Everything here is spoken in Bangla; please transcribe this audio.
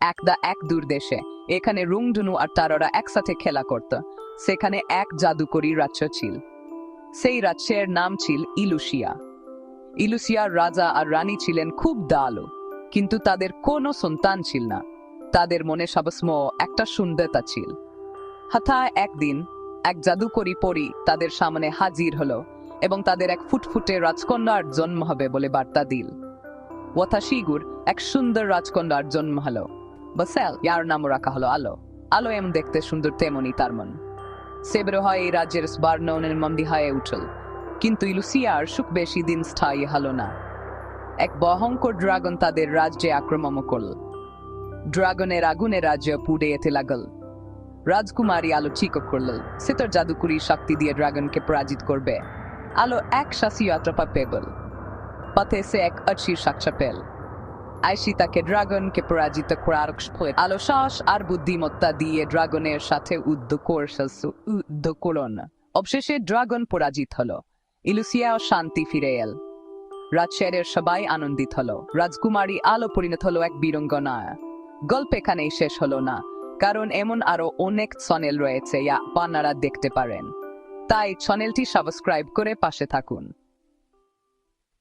এক দূর দেশে, এখানে রুংধনু আর তারারা একসাথে খেলা করত। সেখানে এক জাদুকরী রাজ্য ছিল। সেই রাজ্যের নাম ছিল ইলুশিয়া। ইলুশিয়ার রাজা আর রানী ছিলেন খুব দয়ালু, কিন্তু তাদের কোনো সন্তান ছিল না। তাদের মনে সবসময় একটা শূন্যতা ছিল। হঠাৎ একদিন এক জাদুকরী পরী তাদের সামনে হাজির হলো এবং তাদের এক ফুটফুটে রাজকন্যার জন্ম হবে বলে বার্তা দিল। ওয়াথাশিগুর এক সুন্দর রাজকন্যার জন্ম হলো। বাসেল, ইয়ার নাম রাখা হলো আলো। আলো এমন দেখতে সুন্দর তেমনি তার মন। সে বের হয় এই রাজ্যের স্বার্ণনের মন্দি হয়ে উঠল। কিন্তু ইলুশিয়ার সুখ বেশি দিন স্থায়ী হলো না। এক ভয়ঙ্কর ড্রাগন তাদের রাজ্যে আক্রমণ করল। ড্রাগনের আগুনে রাজ্য পুড়ে যেতে লাগল। রাজকুমারী আলো ঠিক করল সে তার জাদুকরী শক্তি দিয়ে ড্রাগনকে পরাজিত করবে। আলো এক শাসী যাত্রা পেল। পথে সে এক অচির সাক্ষা পেল। আইসি তাকে ড্রাগনকে পরাজিত করার আলো সাহস আর বুদ্ধিমত্তা দিয়ে ড্রাগনের সাথে যুদ্ধ করল। অবশেষে ড্রাগন পরাজিত হলো। ইলুশিয়া শান্তি ফিরে এল। রাজশেরের সবাই আনন্দিত হলো। রাজকুমারী আলো পরিণত হলো এক বীরাঙ্গনায়। গল্প এখানেই শেষ হলো না, কারণ এমন আরো অনেক চ্যানেল রয়েছে যা আপনারা দেখতে পারেন। তাই চ্যানেলটি সাবস্ক্রাইব করে পাশে থাকুন।